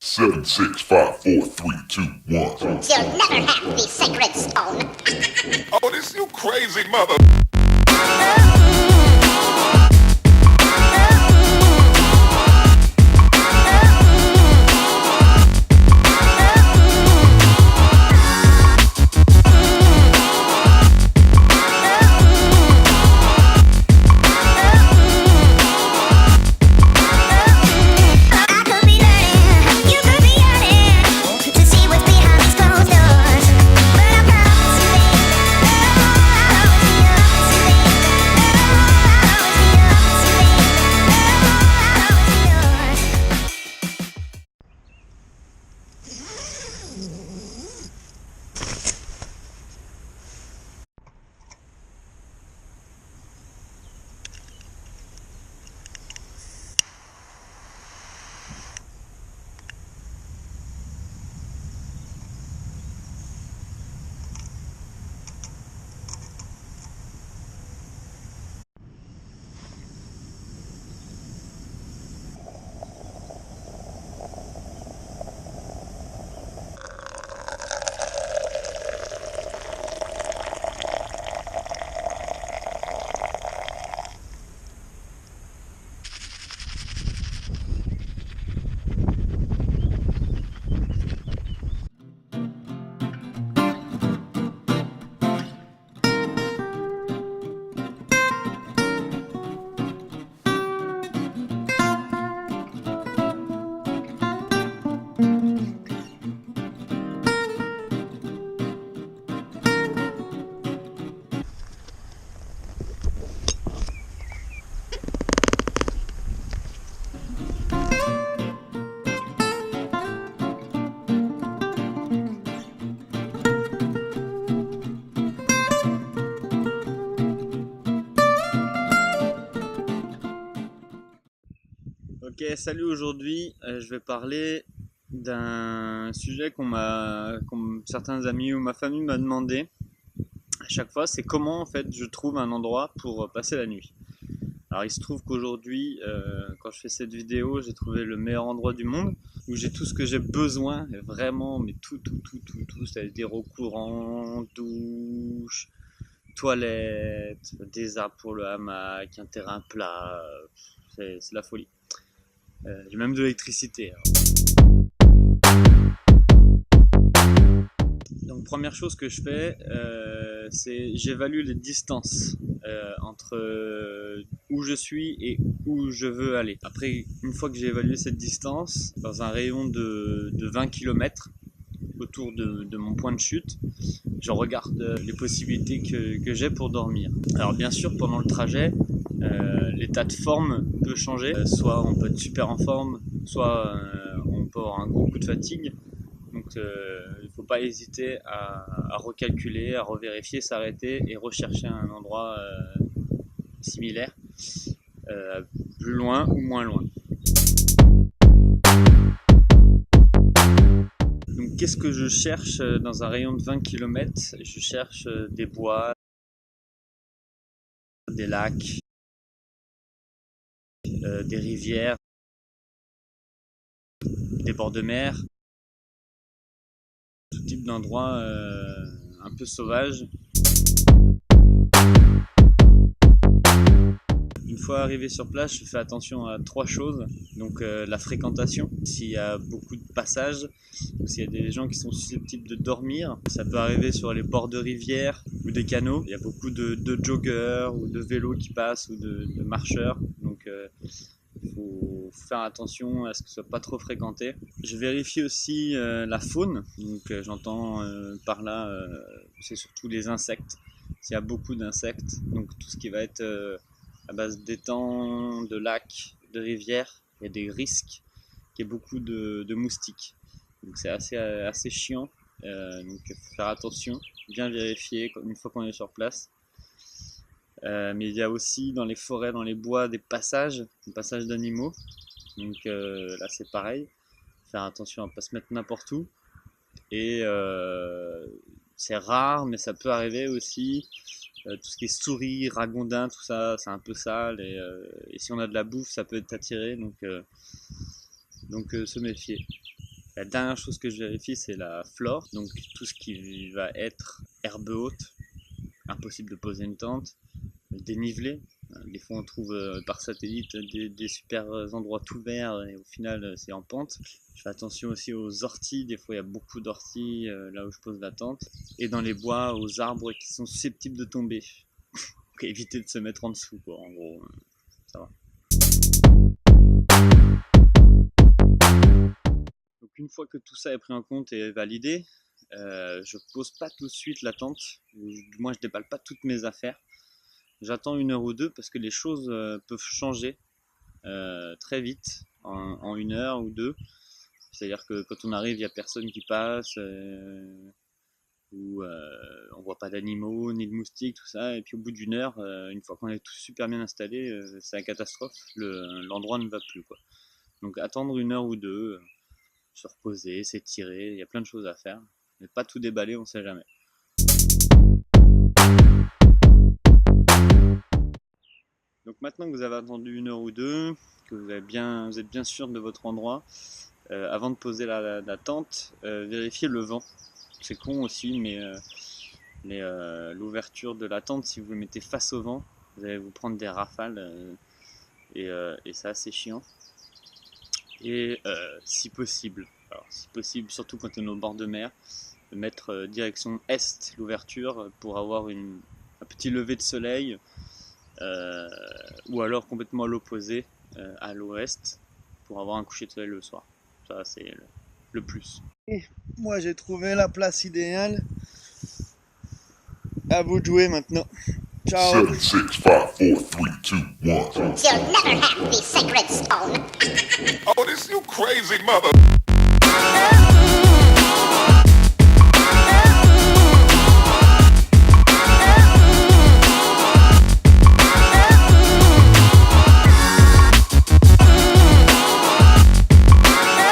Seven, 6, 5, 4, 3, 2, 1. You'll never have the sacred stone. Oh, this you crazy mother. Ok, salut, aujourd'hui je vais parler d'un sujet qu'on certains amis ou ma famille m'a demandé à chaque fois, c'est comment en fait je trouve un endroit pour passer la nuit. Alors il se trouve qu'aujourd'hui, quand je fais cette vidéo, j'ai trouvé le meilleur endroit du monde où j'ai tout ce que j'ai besoin, et vraiment, mais tout, c'est-à-dire eau courante, douche, toilette, des arbres pour le hamac, un terrain plat, c'est la folie. J'ai même de l'électricité. Donc première chose que je fais, c'est j'évalue les distances entre où je suis et où je veux aller. Après, une fois que j'ai évalué cette distance, dans un rayon de 20 km autour de mon point de chute, je regarde les possibilités que j'ai pour dormir. Alors bien sûr, pendant le trajet, l'état de forme peut changer. Soit on peut être super en forme, soit on peut avoir un gros coup de fatigue. Donc il ne faut pas hésiter à recalculer, à revérifier, s'arrêter et rechercher un endroit similaire, plus loin ou moins loin. Donc qu'est-ce que je cherche dans un rayon de 20 km? Je cherche des bois, des lacs, des rivières, des bords de mer, tout type d'endroits un peu sauvages. Une fois arrivé sur place, je fais attention à 3 choses. Donc la fréquentation, s'il y a beaucoup de passages, ou s'il y a des gens qui sont susceptibles de dormir. Ça peut arriver sur les bords de rivières ou des canaux. Il y a beaucoup de joggers ou de vélos qui passent ou de marcheurs. Donc il faut faire attention à ce que ce soit pas trop fréquenté. Je vérifie aussi la faune. Donc j'entends par là, c'est surtout les insectes. S'il y a beaucoup d'insectes, donc tout ce qui va être à base d'étangs, de lacs, de rivières, il y a des risques qu'il y ait beaucoup de moustiques. Donc c'est assez chiant. Donc il faut faire attention, bien vérifier une fois qu'on est sur place. Mais il y a aussi dans les forêts, dans les bois, des passages d'animaux. Donc là c'est pareil, faire attention à ne pas se mettre n'importe où. Et c'est rare, mais ça peut arriver aussi. Tout ce qui est souris, ragondins, tout ça, c'est un peu sale. Et si on a de la bouffe, ça peut être attiré. Donc se méfier. La dernière chose que je vérifie, c'est la flore, donc tout ce qui va être herbe haute, impossible de poser une tente, dénivelé. Des fois on trouve par satellite des super endroits tout verts et au final c'est en pente. Je fais attention aussi aux orties, des fois il y a beaucoup d'orties là où je pose la tente. Et dans les bois, aux arbres qui sont susceptibles de tomber. Donc éviter de se mettre en dessous quoi, en gros, ça va. Donc une fois que tout ça est pris en compte et validé, je pose pas tout de suite la tente, du moins je déballe pas toutes mes affaires. J'attends 1 heure ou 2 parce que les choses peuvent changer très vite en 1 heure ou 2. C'est-à-dire que quand on arrive, il n'y a personne qui passe, ou on voit pas d'animaux, ni de moustiques, tout ça. Et puis au bout d'1 heure, une fois qu'on est tout super bien installé, c'est la catastrophe. L'endroit ne va plus, quoi. Donc attendre 1 heure ou 2, se reposer, s'étirer, il y a plein de choses à faire. Mais pas tout déballer, on sait jamais. Donc maintenant que vous avez attendu 1 heure ou 2, que vous êtes bien sûr de votre endroit, avant de poser la tente, vérifiez le vent. C'est con aussi, mais l'ouverture de la tente, si vous le mettez face au vent, vous allez vous prendre des rafales et c'est assez chiant. Et si possible, surtout quand on est au bord de mer, de mettre direction est l'ouverture pour avoir un petit lever de soleil. Ou alors complètement à l'opposé, à l'ouest, pour avoir un coucher de soleil le soir. Ça, c'est le plus. Et moi, j'ai trouvé la place idéale. À vous de jouer maintenant. Ciao. 7, 6, 5, 4, 3, 2, 1. You'll never have the sacred stone. Oh, this you crazy mother.